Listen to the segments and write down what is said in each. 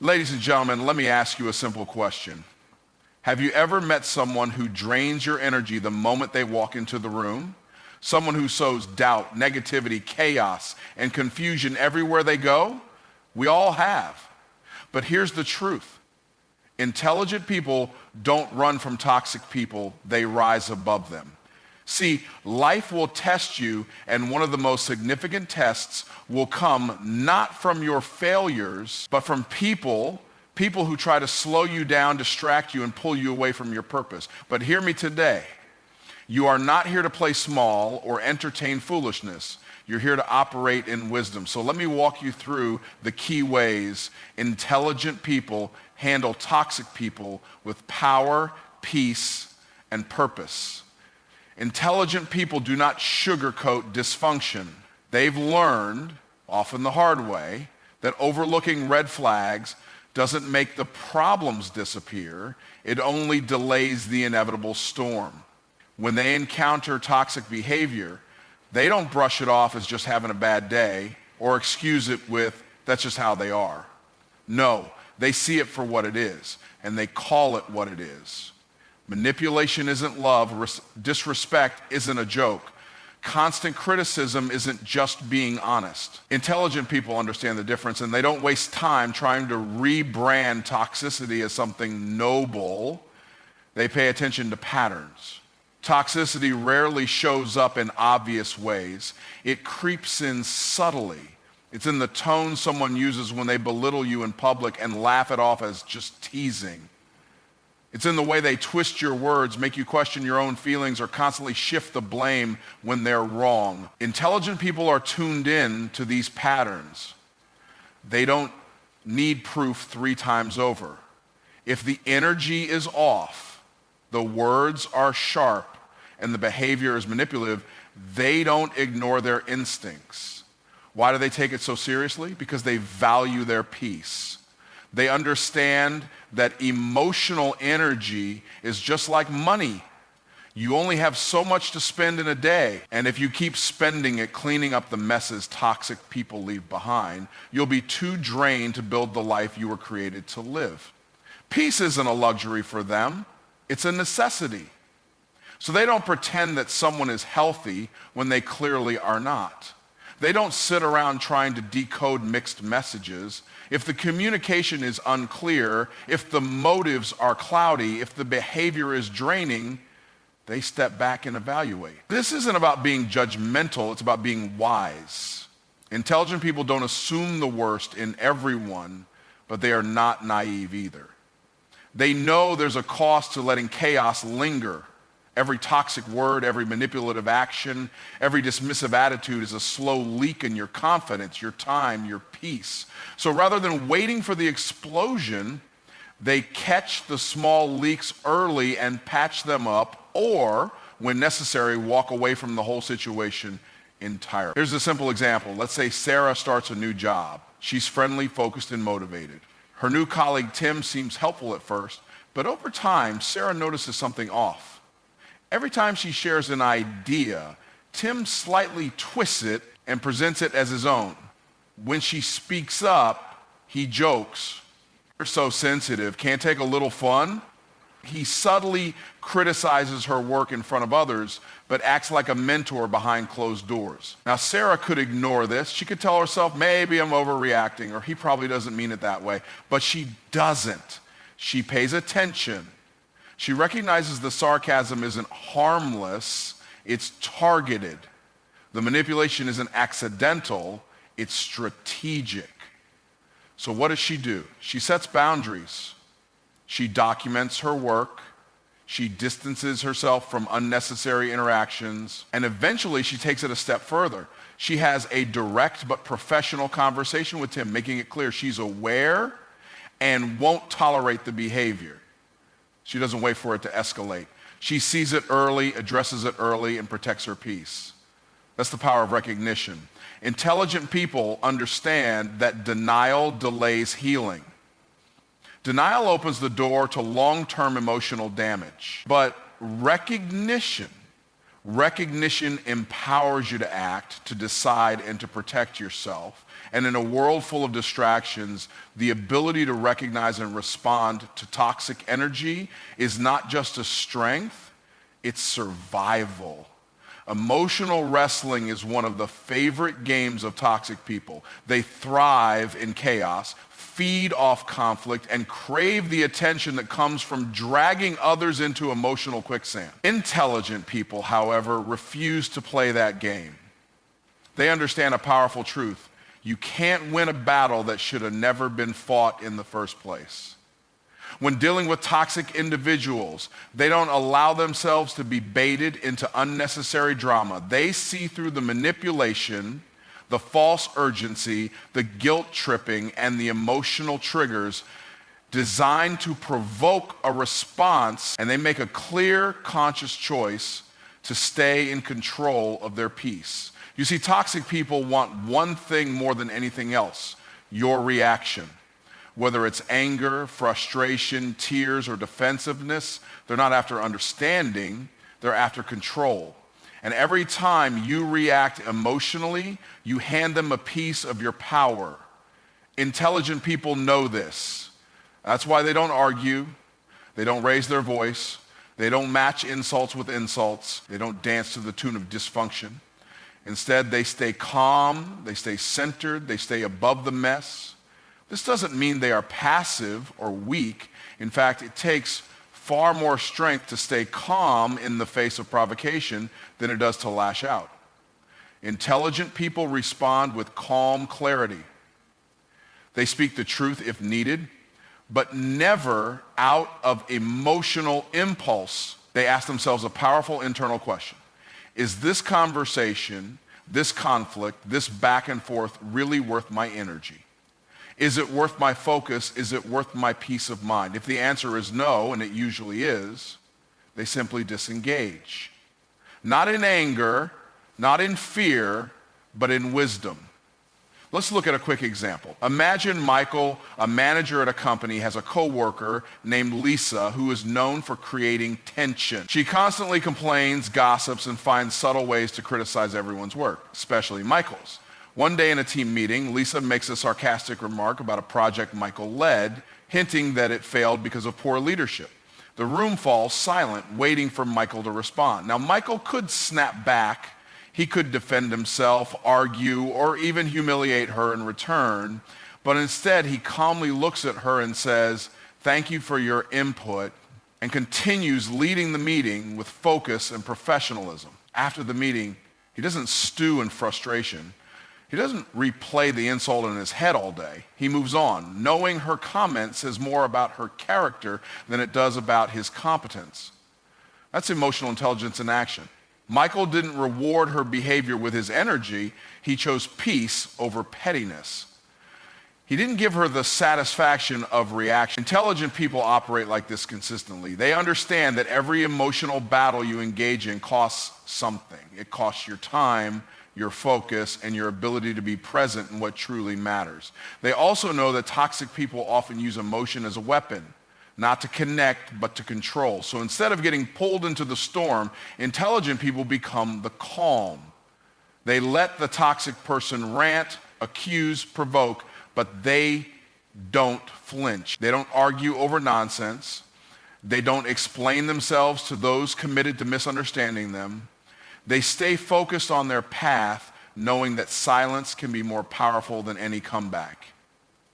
Ladies and gentlemen, let me ask you a simple question. Have you ever met someone who drains your energy the moment they walk into the room? Someone who sows doubt, negativity, chaos, and confusion everywhere they go? We all have. But here's the truth. Intelligent people don't run from toxic people, they rise above them. See, life will test you, and one of the most significant tests will come not from your failures, but from people who try to slow you down, distract you, and pull you away from your purpose. But hear me today. You are not here to play small or entertain foolishness. You're here to operate in wisdom. So let me walk you through the key ways intelligent people handle toxic people with power, peace, and purpose. Intelligent people do not sugarcoat dysfunction. They've learned, often the hard way, that overlooking red flags doesn't make the problems disappear. It only delays the inevitable storm. When they encounter toxic behavior, they don't brush it off as just having a bad day or excuse it with, that's just how they are. No, they see it for what it is, and they call it what it is. Manipulation isn't love. Disrespect isn't a joke. Constant criticism isn't just being honest. Intelligent people understand the difference, and they don't waste time trying to rebrand toxicity as something noble. They pay attention to patterns. Toxicity rarely shows up in obvious ways. It creeps in subtly. It's in the tone someone uses when they belittle you in public and laugh it off as just teasing. It's in the way they twist your words, make you question your own feelings, or constantly shift the blame when they're wrong. Intelligent people are tuned in to these patterns. They don't need proof 3 times over. If the energy is off, the words are sharp, and the behavior is manipulative, they don't ignore their instincts. Why do they take it so seriously? Because they value their peace. They understand that emotional energy is just like money. You only have so much to spend in a day, and if you keep spending it cleaning up the messes toxic people leave behind, you'll be too drained to build the life you were created to live. Peace isn't a luxury for them, it's a necessity. So they don't pretend that someone is healthy when they clearly are not. They don't sit around trying to decode mixed messages. If the communication is unclear, if the motives are cloudy, if the behavior is draining, they step back and evaluate. This isn't about being judgmental, it's about being wise. Intelligent people don't assume the worst in everyone, but they are not naive either. They know there's a cost to letting chaos linger. Every toxic word, every manipulative action, every dismissive attitude is a slow leak in your confidence, your time, your peace. So rather than waiting for the explosion, they catch the small leaks early and patch them up, or, when necessary, walk away from the whole situation entirely. Here's a simple example. Let's say Sarah starts a new job. She's friendly, focused, and motivated. Her new colleague, Tim, seems helpful at first, but over time, Sarah notices something off. Every time she shares an idea, Tim slightly twists it and presents it as his own. When she speaks up, he jokes, "You're so sensitive, can't take a little fun?" He subtly criticizes her work in front of others, but acts like a mentor behind closed doors. Now, Sarah could ignore this. She could tell herself, maybe I'm overreacting, or he probably doesn't mean it that way. But she doesn't. She pays attention. She recognizes the sarcasm isn't harmless, it's targeted. The manipulation isn't accidental, it's strategic. So what does she do? She sets boundaries. She documents her work. She distances herself from unnecessary interactions. And eventually she takes it a step further. She has a direct but professional conversation with Tim, making it clear she's aware and won't tolerate the behavior. She doesn't wait for it to escalate. She sees it early, addresses it early, and protects her peace. That's the power of recognition. Intelligent people understand that denial delays healing. Denial opens the door to long-term emotional damage. But recognition empowers you to act, to decide, and to protect yourself. And in a world full of distractions, the ability to recognize and respond to toxic energy is not just a strength, it's survival. Emotional wrestling is one of the favorite games of toxic people. They thrive in chaos, feed off conflict, and crave the attention that comes from dragging others into emotional quicksand. Intelligent people, however, refuse to play that game. They understand a powerful truth. You can't win a battle that should have never been fought in the first place. When dealing with toxic individuals, they don't allow themselves to be baited into unnecessary drama. They see through the manipulation, the false urgency, the guilt tripping, and the emotional triggers designed to provoke a response, and they make a clear, conscious choice to stay in control of their peace. You see, toxic people want one thing more than anything else: your reaction. Whether it's anger, frustration, tears, or defensiveness, they're not after understanding, they're after control. And every time you react emotionally, you hand them a piece of your power. Intelligent people know this. That's why they don't argue, they don't raise their voice, they don't match insults with insults, they don't dance to the tune of dysfunction. Instead, they stay calm, they stay centered, they stay above the mess. This doesn't mean they are passive or weak. In fact, it takes far more strength to stay calm in the face of provocation than it does to lash out. Intelligent people respond with calm clarity. They speak the truth if needed, but never out of emotional impulse. They ask themselves a powerful internal question: is this conversation, this conflict, this back and forth really worth my energy? Is it worth my focus? Is it worth my peace of mind? If the answer is no, and it usually is, they simply disengage. Not in anger, not in fear, but in wisdom. Let's look at a quick example. Imagine Michael, a manager at a company, has a coworker named Lisa who is known for creating tension. She constantly complains, gossips, and finds subtle ways to criticize everyone's work, especially Michael's. One day in a team meeting, Lisa makes a sarcastic remark about a project Michael led, hinting that it failed because of poor leadership. The room falls silent, waiting for Michael to respond. Now, Michael could snap back. He could defend himself, argue, or even humiliate her in return. But instead, he calmly looks at her and says, "Thank you for your input," and continues leading the meeting with focus and professionalism. After the meeting, he doesn't stew in frustration. He doesn't replay the insult in his head all day. He moves on, knowing her comment says more about her character than it does about his competence. That's emotional intelligence in action. Michael didn't reward her behavior with his energy. He chose peace over pettiness. He didn't give her the satisfaction of reaction. Intelligent people operate like this consistently. They understand that every emotional battle you engage in costs something. It costs your time, your focus, and your ability to be present in what truly matters. They also know that toxic people often use emotion as a weapon, not to connect, but to control. So instead of getting pulled into the storm, intelligent people become the calm. They let the toxic person rant, accuse, provoke, but they don't flinch. They don't argue over nonsense. They don't explain themselves to those committed to misunderstanding them. They stay focused on their path, knowing that silence can be more powerful than any comeback.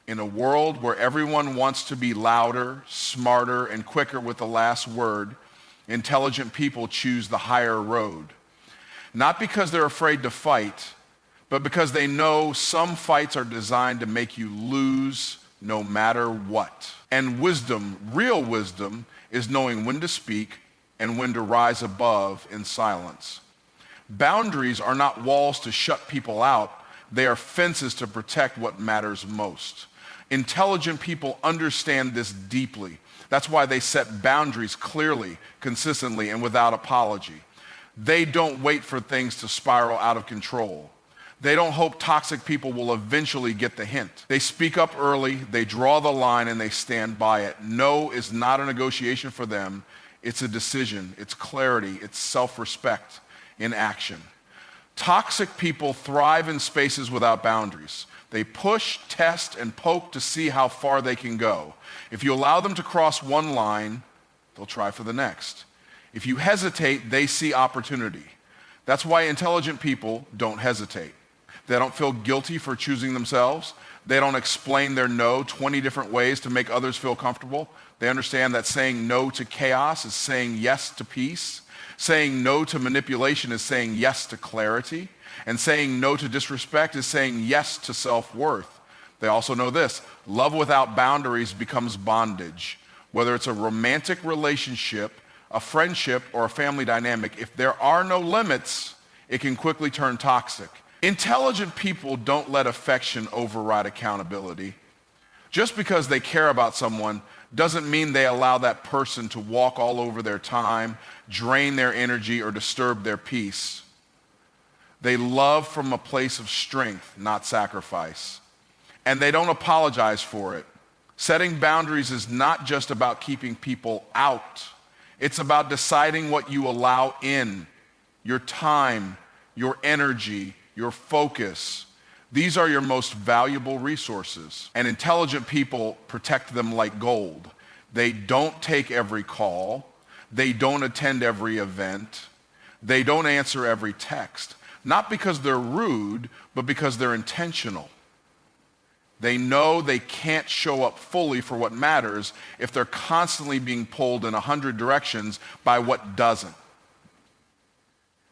In a world where everyone wants to be louder, smarter, and quicker with the last word, intelligent people choose the higher road. Not because they're afraid to fight, but because they know some fights are designed to make you lose no matter what. And wisdom, real wisdom, is knowing when to speak and when to rise above in silence. Boundaries are not walls to shut people out. They are fences to protect what matters most. Intelligent people understand this deeply. That's why they set boundaries clearly, consistently, and without apology. They don't wait for things to spiral out of control. They don't hope toxic people will eventually get the hint. They speak up early, they draw the line, and they stand by it. No is not a negotiation for them. It's a decision. It's clarity. It's self-respect in action. Toxic people thrive in spaces without boundaries. They push, test, and poke to see how far they can go. If you allow them to cross one line, they'll try for the next. If you hesitate, they see opportunity. That's why intelligent people don't hesitate. They don't feel guilty for choosing themselves. They don't explain their no 20 different ways to make others feel comfortable. They understand that saying no to chaos is saying yes to peace. Saying no to manipulation is saying yes to clarity. And saying no to disrespect is saying yes to self-worth. They also know this: love without boundaries becomes bondage. Whether it's a romantic relationship, a friendship, or a family dynamic, if there are no limits, it can quickly turn toxic. Intelligent people don't let affection override accountability. Just because they care about someone doesn't mean they allow that person to walk all over their time, drain their energy, or disturb their peace. They love from a place of strength, not sacrifice. And they don't apologize for it. Setting boundaries is not just about keeping people out. It's about deciding what you allow in: your time, your energy, your focus. These are your most valuable resources. And intelligent people protect them like gold. They don't take every call. They don't attend every event. They don't answer every text. Not because they're rude, but because they're intentional. They know they can't show up fully for what matters if they're constantly being pulled in 100 directions by what doesn't.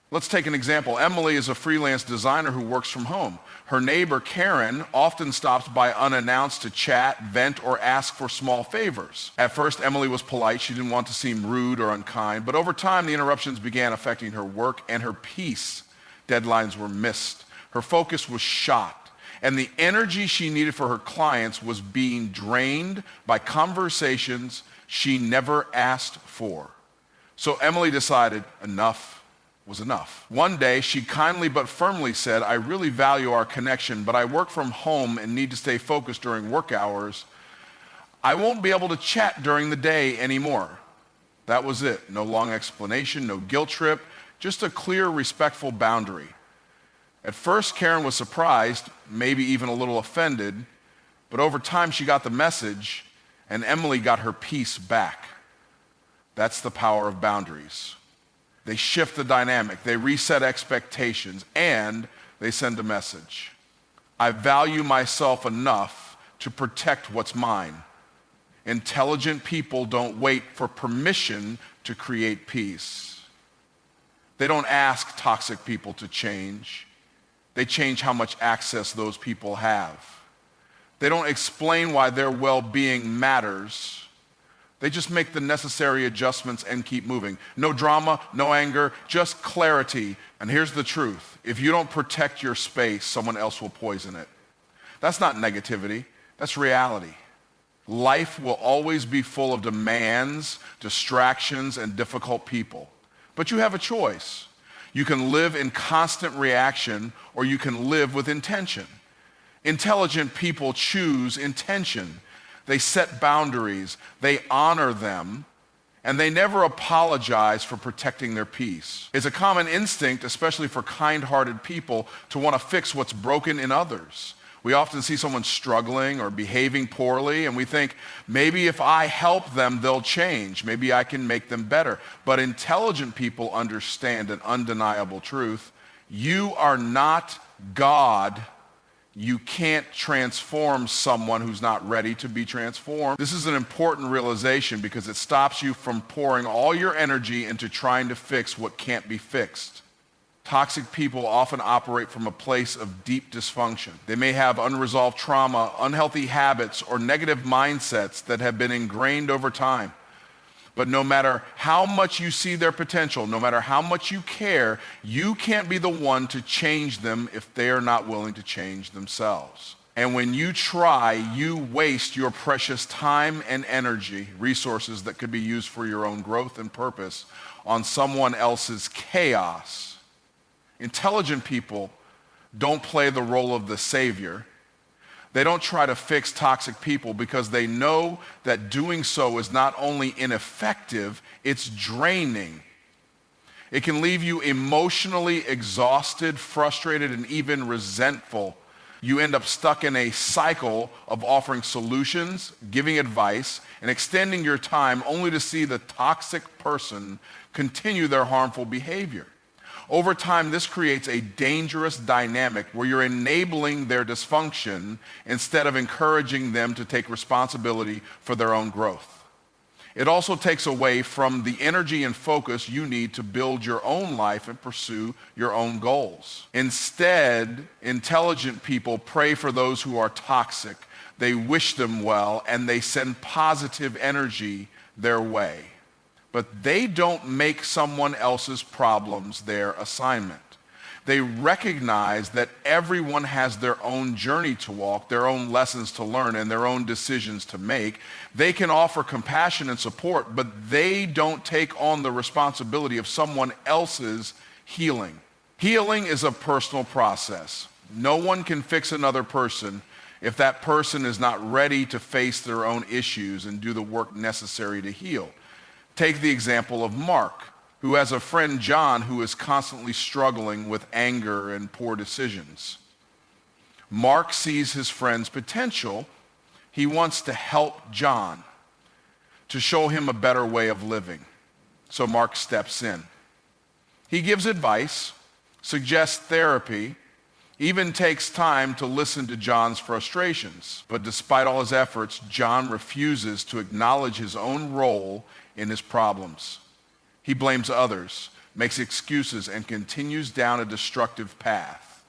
Let's take an example. Emily is a freelance designer who works from home. Her neighbor, Karen, often stops by unannounced to chat, vent, or ask for small favors. At first, Emily was polite. She didn't want to seem rude or unkind. But over time, the interruptions began affecting her work and her peace. Deadlines were missed. Her focus was shot. And the energy she needed for her clients was being drained by conversations she never asked for. So Emily decided enough was enough. One day, she kindly but firmly said, "I really value our connection, but I work from home and need to stay focused during work hours. I won't be able to chat during the day anymore." That was it. No long explanation, no guilt trip, just a clear, respectful boundary. At first, Karen was surprised, maybe even a little offended, but over time she got the message, and Emily got her peace back. That's the power of boundaries. They shift the dynamic, they reset expectations, and they send a message. I value myself enough to protect what's mine. Intelligent people don't wait for permission to create peace. They don't ask toxic people to change. They change how much access those people have. They don't explain why their well-being matters. They just make the necessary adjustments and keep moving. No drama, no anger, just clarity. And here's the truth. If you don't protect your space, someone else will poison it. That's not negativity. That's reality. Life will always be full of demands, distractions, and difficult people. But you have a choice. You can live in constant reaction, or you can live with intention. Intelligent people choose intention. They set boundaries, they honor them, and they never apologize for protecting their peace. It's a common instinct, especially for kind-hearted people, to want to fix what's broken in others. We often see someone struggling or behaving poorly, and we think, maybe if I help them, they'll change. Maybe I can make them better. But intelligent people understand an undeniable truth. You are not God. You can't transform someone who's not ready to be transformed. This is an important realization because it stops you from pouring all your energy into trying to fix what can't be fixed. Toxic people often operate from a place of deep dysfunction. They may have unresolved trauma, unhealthy habits, or negative mindsets that have been ingrained over time. But no matter how much you see their potential, no matter how much you care, you can't be the one to change them if they are not willing to change themselves. And when you try, you waste your precious time and energy, resources that could be used for your own growth and purpose, on someone else's chaos. Intelligent people don't play the role of the savior. They don't try to fix toxic people because they know that doing so is not only ineffective, it's draining. It can leave you emotionally exhausted, frustrated, and even resentful You end up stuck in a cycle of offering solutions, giving advice, and extending your time only to see the toxic person continue their harmful behavior. Over time, this creates a dangerous dynamic where you're enabling their dysfunction instead of encouraging them to take responsibility for their own growth. It also takes away from the energy and focus you need to build your own life and pursue your own goals. Instead, intelligent people pray for those who are toxic. They wish them well, and they send positive energy their way. But they don't make someone else's problems their assignment. They recognize that everyone has their own journey to walk, their own lessons to learn, and their own decisions to make. They can offer compassion and support, but they don't take on the responsibility of someone else's healing. Healing is a personal process. No one can fix another person if that person is not ready to face their own issues and do the work necessary to heal. Take the example of Mark, who has a friend, John, who is constantly struggling with anger and poor decisions. Mark sees his friend's potential. He wants to help John, to show him a better way of living. So Mark steps in. He gives advice, suggests therapy, even takes time to listen to John's frustrations. But despite all his efforts, John refuses to acknowledge his own role in his problems. He blames others, makes excuses, and continues down a destructive path.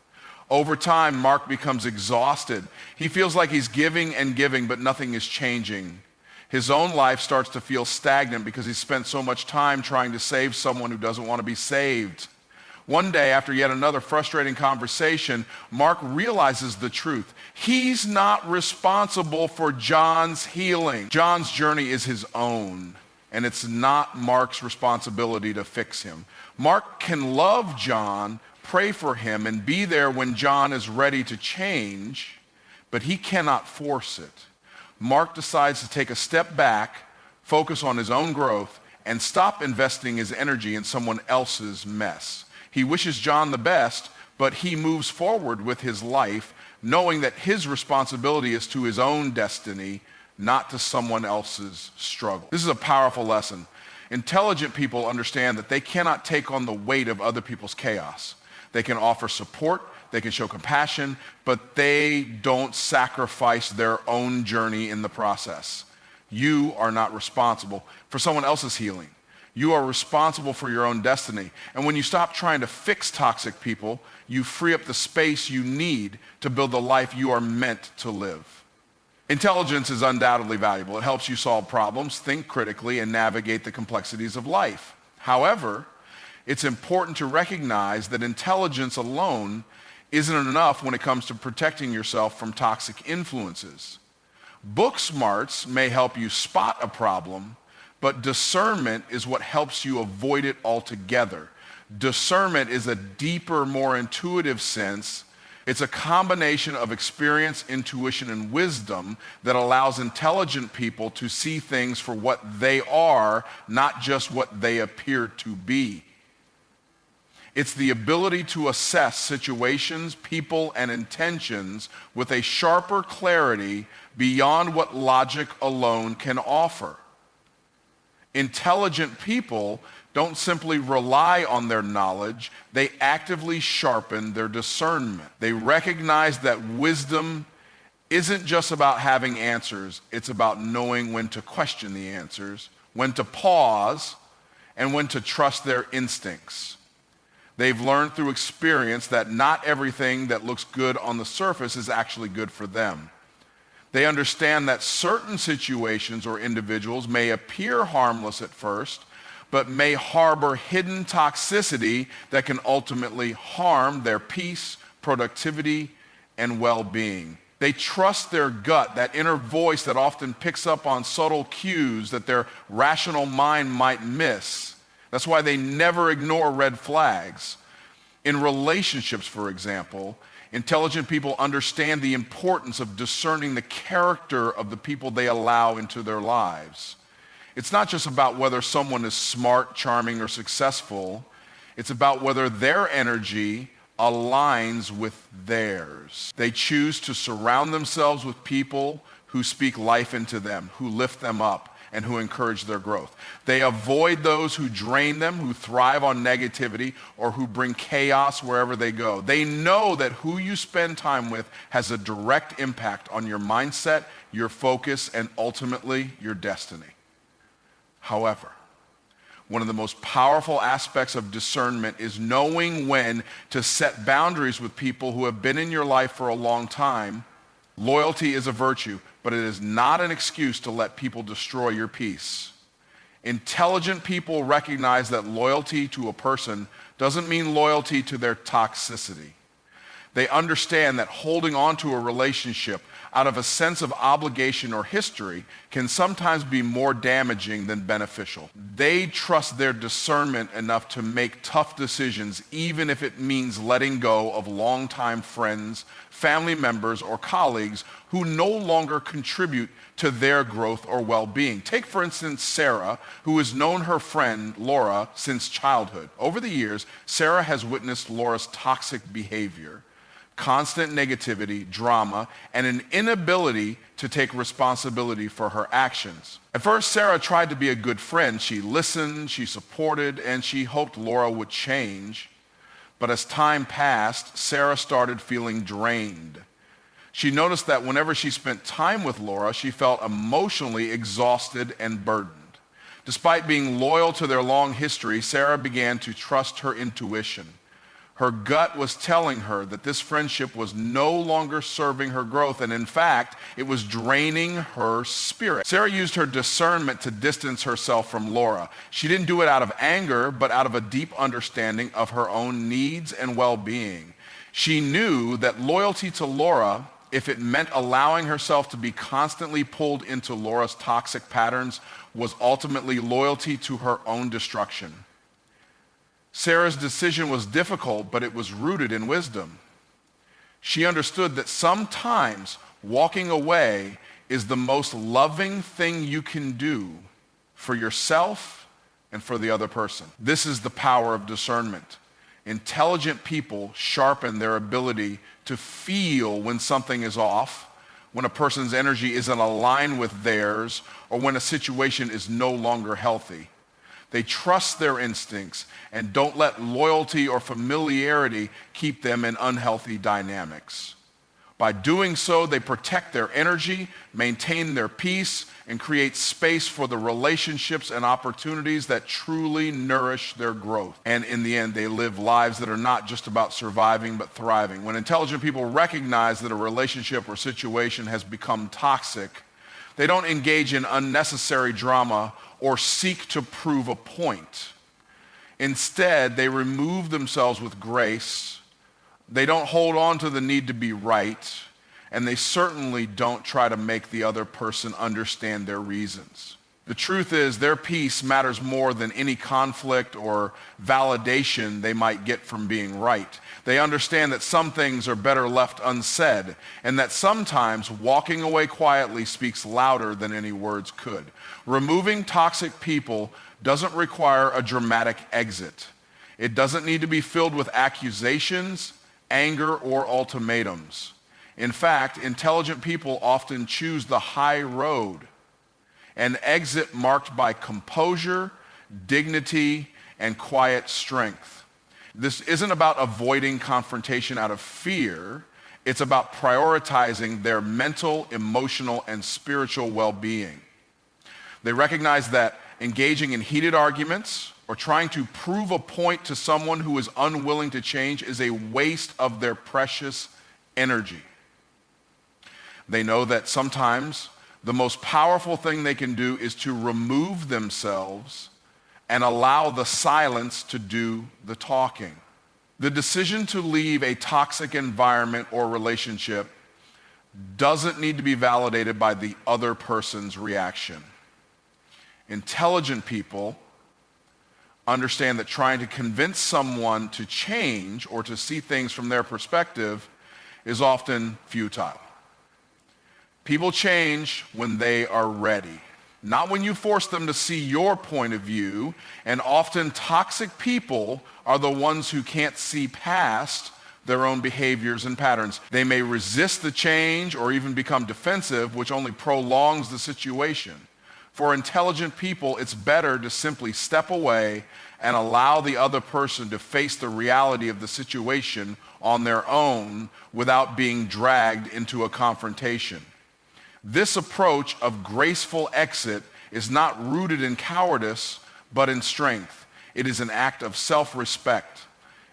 Over time, Mark becomes exhausted. He feels like he's giving and giving, but nothing is changing. His own life starts to feel stagnant because he spent so much time trying to save someone who doesn't want to be saved. One day, after yet another frustrating conversation, Mark realizes the truth. He's not responsible for John's healing. John's journey is his own, and it's not Mark's responsibility to fix him. Mark can love John, pray for him, and be there when John is ready to change, but he cannot force it. Mark decides to take a step back, focus on his own growth, and stop investing his energy in someone else's mess. He wishes John the best, but he moves forward with his life, knowing that his responsibility is to his own destiny, not to someone else's struggle. This is a powerful lesson. Intelligent people understand that they cannot take on the weight of other people's chaos. They can offer support, they can show compassion, but they don't sacrifice their own journey in the process. You are not responsible for someone else's healing. You are responsible for your own destiny. And when you stop trying to fix toxic people, you free up the space you need to build the life you are meant to live. Intelligence is undoubtedly valuable. It helps you solve problems, think critically, and navigate the complexities of life. However, it's important to recognize that intelligence alone isn't enough when it comes to protecting yourself from toxic influences. Book smarts may help you spot a problem, but discernment is what helps you avoid it altogether. Discernment is a deeper, more intuitive sense. It's a combination of experience, intuition, and wisdom that allows intelligent people to see things for what they are, not just what they appear to be. It's the ability to assess situations, people, and intentions with a sharper clarity beyond what logic alone can offer. Intelligent people don't simply rely on their knowledge, they actively sharpen their discernment. They recognize that wisdom isn't just about having answers, it's about knowing when to question the answers, when to pause, and when to trust their instincts. They've learned through experience that not everything that looks good on the surface is actually good for them. They understand that certain situations or individuals may appear harmless at first, but may harbor hidden toxicity that can ultimately harm their peace, productivity, and well-being. They trust their gut, that inner voice that often picks up on subtle cues that their rational mind might miss. That's why they never ignore red flags. In relationships, for example, intelligent people understand the importance of discerning the character of the people they allow into their lives. It's not just about whether someone is smart, charming, or successful. It's about whether their energy aligns with theirs. They choose to surround themselves with people who speak life into them, who lift them up, and who encourage their growth. They avoid those who drain them, who thrive on negativity, or who bring chaos wherever they go. They know that who you spend time with has a direct impact on your mindset, your focus, and ultimately your destiny. However, one of the most powerful aspects of discernment is knowing when to set boundaries with people who have been in your life for a long time. Loyalty is a virtue, but it is not an excuse to let people destroy your peace. Intelligent people recognize that loyalty to a person doesn't mean loyalty to their toxicity. They understand that holding on to a relationship out of a sense of obligation or history can sometimes be more damaging than beneficial. They trust their discernment enough to make tough decisions, even if it means letting go of longtime friends, family members, or colleagues who no longer contribute to their growth or well-being. Take, for instance, Sarah, who has known her friend Laura since childhood. Over the years, Sarah has witnessed Laura's toxic behavior, constant negativity, drama, and an inability to take responsibility for her actions. At first, Sarah tried to be a good friend. She listened, she supported, and she hoped Laura would change. But as time passed, Sarah started feeling drained. She noticed that whenever she spent time with Laura, she felt emotionally exhausted and burdened. Despite being loyal to their long history, Sarah began to trust her intuition. Her gut was telling her that this friendship was no longer serving her growth, and in fact, it was draining her spirit. Sarah used her discernment to distance herself from Laura. She didn't do it out of anger, but out of a deep understanding of her own needs and well-being. She knew that loyalty to Laura, if it meant allowing herself to be constantly pulled into Laura's toxic patterns, was ultimately loyalty to her own destruction. Sarah's decision was difficult, but it was rooted in wisdom. She understood that sometimes walking away is the most loving thing you can do for yourself and for the other person. This is the power of discernment. Intelligent people sharpen their ability to feel when something is off, when a person's energy isn't aligned with theirs, or when a situation is no longer healthy. They trust their instincts and don't let loyalty or familiarity keep them in unhealthy dynamics. By doing so, they protect their energy, maintain their peace, and create space for the relationships and opportunities that truly nourish their growth. And in the end, they live lives that are not just about surviving, but thriving. When intelligent people recognize that a relationship or situation has become toxic, they don't engage in unnecessary drama or seek to prove a point. Instead, they remove themselves with grace. They don't hold on to the need to be right, and they certainly don't try to make the other person understand their reasons. The truth is, their peace matters more than any conflict or validation they might get from being right. They understand that some things are better left unsaid, and that sometimes walking away quietly speaks louder than any words could. Removing toxic people doesn't require a dramatic exit. It doesn't need to be filled with accusations, anger, or ultimatums. In fact, intelligent people often choose the high road, an exit marked by composure, dignity, and quiet strength. This isn't about avoiding confrontation out of fear. It's about prioritizing their mental, emotional, and spiritual well-being. They recognize that engaging in heated arguments or trying to prove a point to someone who is unwilling to change is a waste of their precious energy. They know that sometimes the most powerful thing they can do is to remove themselves and allow the silence to do the talking. The decision to leave a toxic environment or relationship doesn't need to be validated by the other person's reaction. Intelligent people understand that trying to convince someone to change or to see things from their perspective is often futile. People change when they are ready, not when you force them to see your point of view, and often toxic people are the ones who can't see past their own behaviors and patterns. They may resist the change or even become defensive, which only prolongs the situation. For intelligent people, it's better to simply step away and allow the other person to face the reality of the situation on their own without being dragged into a confrontation. This approach of graceful exit is not rooted in cowardice, but in strength. It is an act of self-respect.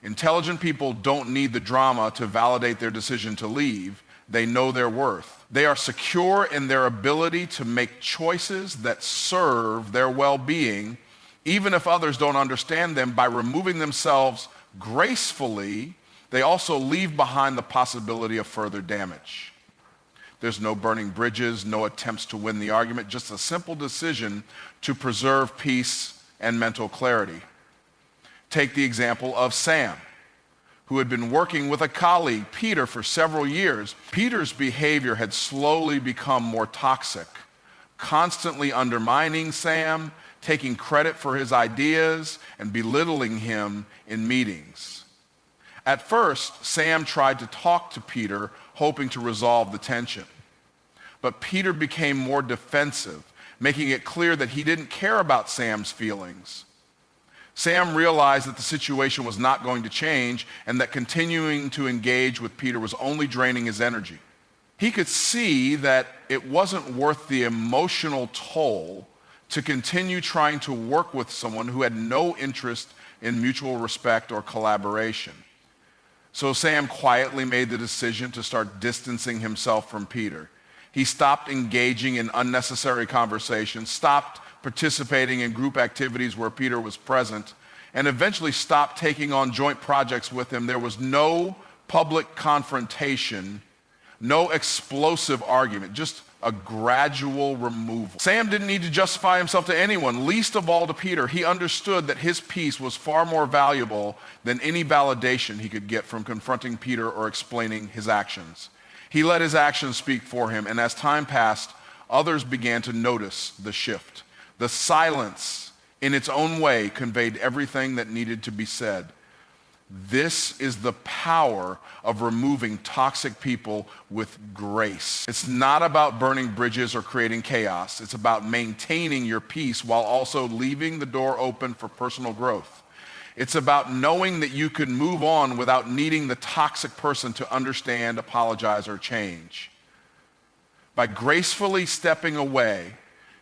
Intelligent people don't need the drama to validate their decision to leave. They know their worth. They are secure in their ability to make choices that serve their well-being, even if others don't understand them. By removing themselves gracefully, they also leave behind the possibility of further damage. There's no burning bridges, no attempts to win the argument, just a simple decision to preserve peace and mental clarity. Take the example of Sam, who had been working with a colleague, Peter, for several years. Peter's behavior had slowly become more toxic, constantly undermining Sam, taking credit for his ideas, and belittling him in meetings. At first, Sam tried to talk to Peter, hoping to resolve the tension. But Peter became more defensive, making it clear that he didn't care about Sam's feelings. Sam realized that the situation was not going to change and that continuing to engage with Peter was only draining his energy. He could see that it wasn't worth the emotional toll to continue trying to work with someone who had no interest in mutual respect or collaboration. So Sam quietly made the decision to start distancing himself from Peter. He stopped engaging in unnecessary conversations, stopped participating in group activities where Peter was present, and eventually stopped taking on joint projects with him. There was no public confrontation, no explosive argument, just a gradual removal. Sam didn't need to justify himself to anyone, least of all to Peter. He understood that his peace was far more valuable than any validation he could get from confronting Peter or explaining his actions. He let his actions speak for him, and as time passed, others began to notice the shift. The silence, in its own way, conveyed everything that needed to be said. This is the power of removing toxic people with grace. It's not about burning bridges or creating chaos. It's about maintaining your peace while also leaving the door open for personal growth. It's about knowing that you can move on without needing the toxic person to understand, apologize, or change. By gracefully stepping away,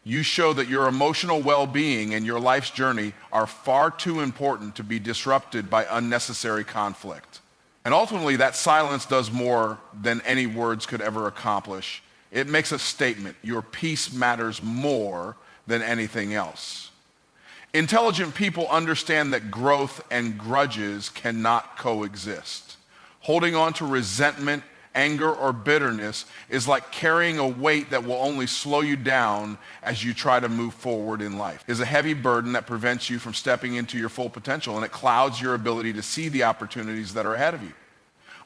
you show that your emotional well-being and your life's journey are far too important to be disrupted by unnecessary conflict. And ultimately, that silence does more than any words could ever accomplish. It makes a statement. Your peace matters more than anything else. Intelligent people understand that growth and grudges cannot coexist. Holding on to resentment, anger, or bitterness is like carrying a weight that will only slow you down as you try to move forward in life. It is a heavy burden that prevents you from stepping into your full potential, and it clouds your ability to see the opportunities that are ahead of you.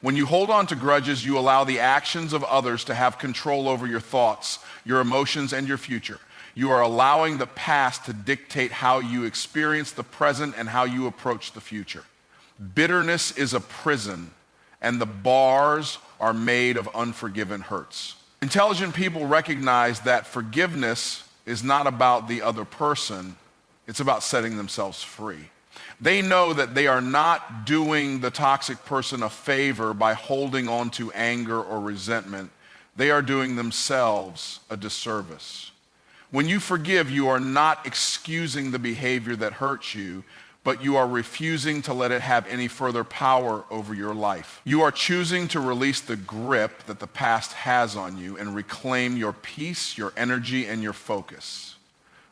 When you hold on to grudges, you allow the actions of others to have control over your thoughts, your emotions, and your future. You are allowing the past to dictate how you experience the present and how you approach the future. Bitterness is a prison, and the bars are made of unforgiven hurts. Intelligent people recognize that forgiveness is not about the other person, it's about setting themselves free. They know that they are not doing the toxic person a favor by holding on to anger or resentment. They are doing themselves a disservice. When you forgive, you are not excusing the behavior that hurts you, but you are refusing to let it have any further power over your life. You are choosing to release the grip that the past has on you and reclaim your peace, your energy, and your focus.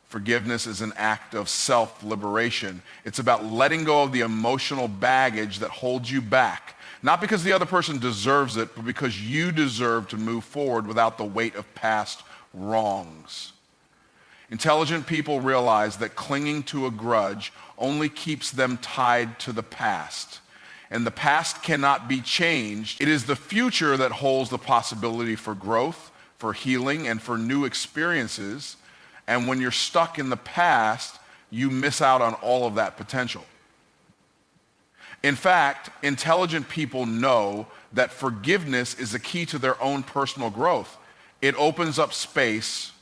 Forgiveness is an act of self-liberation. It's about letting go of the emotional baggage that holds you back, not because the other person deserves it, but because you deserve to move forward without the weight of past wrongs. Intelligent people realize that clinging to a grudge only keeps them tied to the past, and the past cannot be changed. It is the future that holds the possibility for growth, for healing, and for new experiences. And when you're stuck in the past, you miss out on all of that potential. In fact, intelligent people know that forgiveness is the key to their own personal growth. It opens up space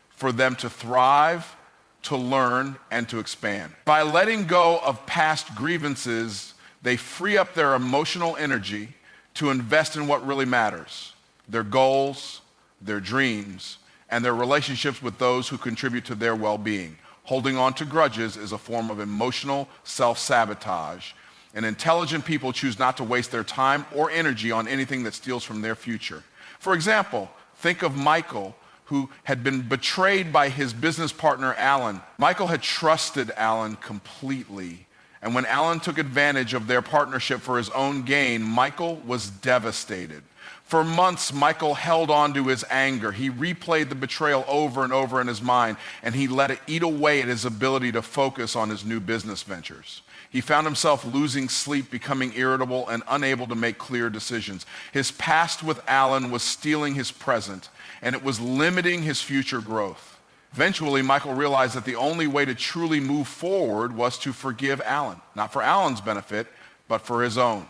for them to thrive, to learn, and to expand. By letting go of past grievances, they free up their emotional energy to invest in what really matters: their goals, their dreams, and their relationships with those who contribute to their well-being. Holding on to grudges is a form of emotional self-sabotage, and intelligent people choose not to waste their time or energy on anything that steals from their future. For example, think of Michael, who had been betrayed by his business partner, Alan. Michael had trusted Alan completely, and when Alan took advantage of their partnership for his own gain, Michael was devastated. For months, Michael held on to his anger. He replayed the betrayal over and over in his mind, and he let it eat away at his ability to focus on his new business ventures. He found himself losing sleep, becoming irritable, and unable to make clear decisions. His past with Alan was stealing his present, and it was limiting his future growth. Eventually, Michael realized that the only way to truly move forward was to forgive Alan, not for Alan's benefit, but for his own.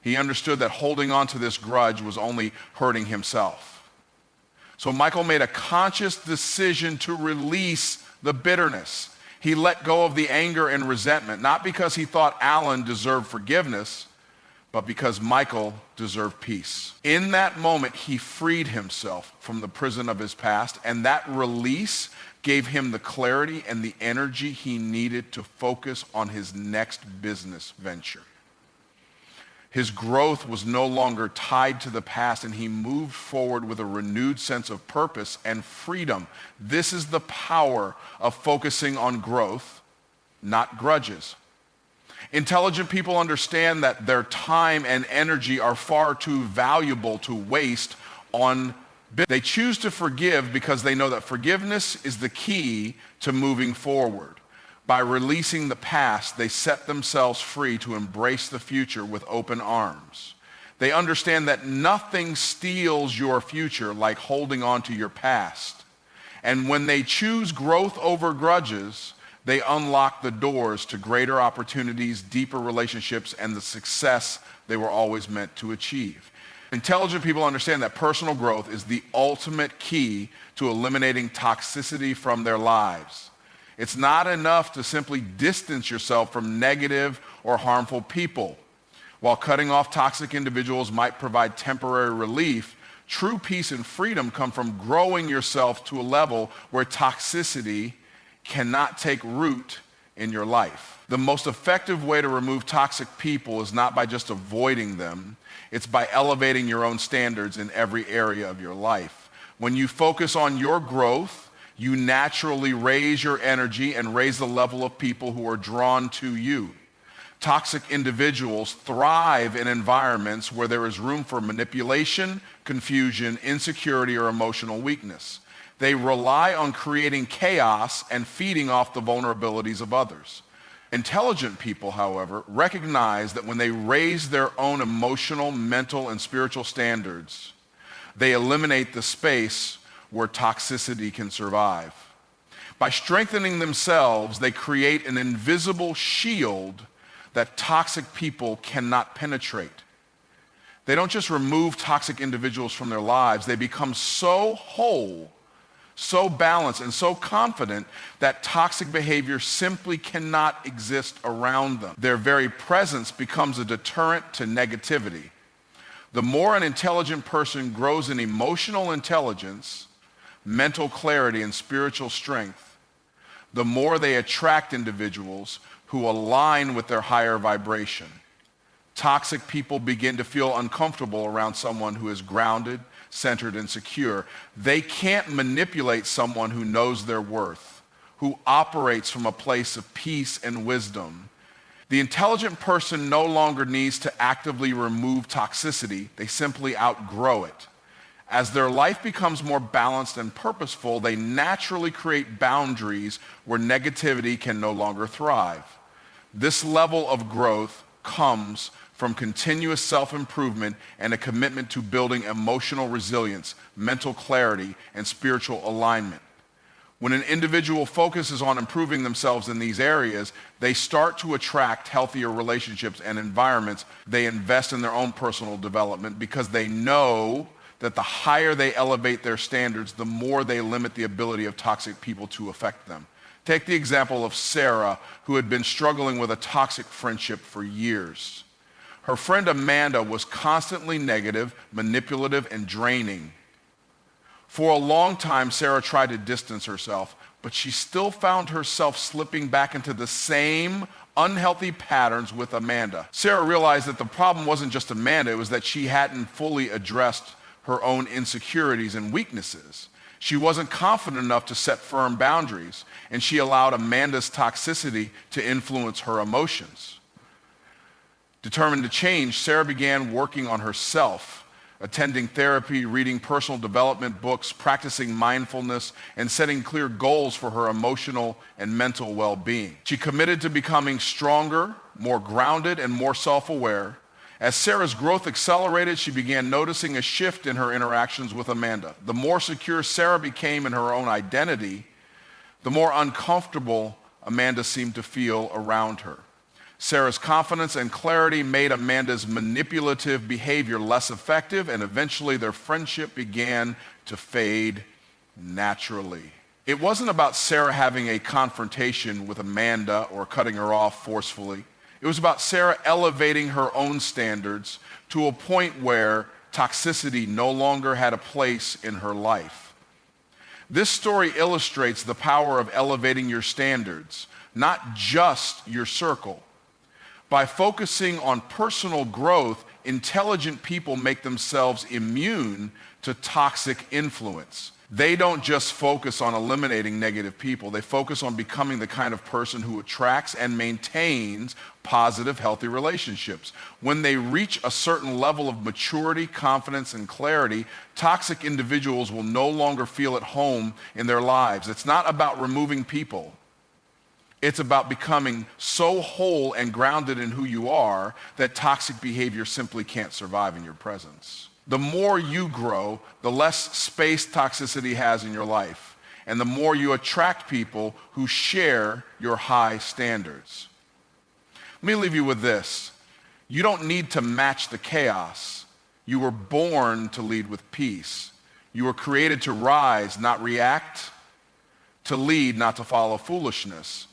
He understood that holding on to this grudge was only hurting himself. So Michael made a conscious decision to release the bitterness. He let go of the anger and resentment, not because he thought Alan deserved forgiveness, but because Michael deserved peace. In that moment, he freed himself from the prison of his past, and that release gave him the clarity and the energy he needed to focus on his next business venture. His growth was no longer tied to the past, and he moved forward with a renewed sense of purpose and freedom. This is the power of focusing on growth, not grudges. Intelligent people understand that their time and energy are far too valuable to waste on bitterness. They choose to forgive because they know that forgiveness is the key to moving forward. By releasing the past, they set themselves free to embrace the future with open arms. They understand that nothing steals your future like holding on to your past. And when they choose growth over grudges, they unlock the doors to greater opportunities, deeper relationships, and the success they were always meant to achieve. Intelligent people understand that personal growth is the ultimate key to eliminating toxicity from their lives. It's not enough to simply distance yourself from negative or harmful people. While cutting off toxic individuals might provide temporary relief, true peace and freedom come from growing yourself to a level where toxicity cannot take root in your life. The most effective way to remove toxic people is not by just avoiding them. It's by elevating your own standards in every area of your life. When you focus on your growth, you naturally raise your energy and raise the level of people who are drawn to you. Toxic individuals thrive in environments where there is room for manipulation, confusion, insecurity, or emotional weakness. They rely on creating chaos and feeding off the vulnerabilities of others. Intelligent people, however, recognize that when they raise their own emotional, mental, and spiritual standards, they eliminate the space where toxicity can survive. By strengthening themselves, they create an invisible shield that toxic people cannot penetrate. They don't just remove toxic individuals from their lives, they become so whole, so balanced, and so confident that toxic behavior simply cannot exist around them. Their very presence becomes a deterrent to negativity. The more an intelligent person grows in emotional intelligence, mental clarity, and spiritual strength, the more they attract individuals who align with their higher vibration. Toxic people begin to feel uncomfortable around someone who is grounded, centered, and secure. They can't manipulate someone who knows their worth, who operates from a place of peace and wisdom. The intelligent person no longer needs to actively remove toxicity. They simply outgrow it. As their life becomes more balanced and purposeful, they naturally create boundaries where negativity can no longer thrive. This level of growth comes from continuous self-improvement and a commitment to building emotional resilience, mental clarity, and spiritual alignment. When an individual focuses on improving themselves in these areas, they start to attract healthier relationships and environments. They invest in their own personal development because they know that the higher they elevate their standards, the more they limit the ability of toxic people to affect them. Take the example of Sarah, who had been struggling with a toxic friendship for years. Her friend Amanda was constantly negative, manipulative, and draining. For a long time, Sarah tried to distance herself, but she still found herself slipping back into the same unhealthy patterns with Amanda. Sarah realized that the problem wasn't just Amanda, it was that she hadn't fully addressed her own insecurities and weaknesses. She wasn't confident enough to set firm boundaries, and she allowed Amanda's toxicity to influence her emotions. Determined to change, Sarah began working on herself, attending therapy, reading personal development books, practicing mindfulness, and setting clear goals for her emotional and mental well-being. She committed to becoming stronger, more grounded, and more self-aware. As Sarah's growth accelerated, she began noticing a shift in her interactions with Amanda. The more secure Sarah became in her own identity, the more uncomfortable Amanda seemed to feel around her. Sarah's confidence and clarity made Amanda's manipulative behavior less effective, and eventually their friendship began to fade naturally. It wasn't about Sarah having a confrontation with Amanda or cutting her off forcefully. It was about Sarah elevating her own standards to a point where toxicity no longer had a place in her life. This story illustrates the power of elevating your standards, not just your circle. By focusing on personal growth, intelligent people make themselves immune to toxic influence. They don't just focus on eliminating negative people. They focus on becoming the kind of person who attracts and maintains positive, healthy relationships. When they reach a certain level of maturity, confidence, and clarity, toxic individuals will no longer feel at home in their lives. It's not about removing people. It's about becoming so whole and grounded in who you are that toxic behavior simply can't survive in your presence. The more you grow, the less space toxicity has in your life, and the more you attract people who share your high standards. Let me leave you with this. You don't need to match the chaos. You were born to lead with peace. You were created to rise, not react, to lead, not to follow foolishness.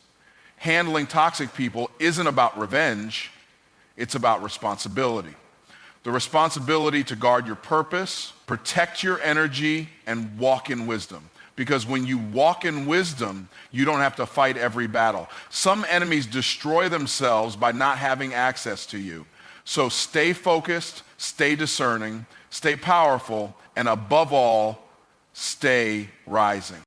Handling toxic people isn't about revenge, it's about responsibility. The responsibility to guard your purpose, protect your energy, and walk in wisdom. Because when you walk in wisdom, you don't have to fight every battle. Some enemies destroy themselves by not having access to you. So stay focused, stay discerning, stay powerful, and above all, stay rising.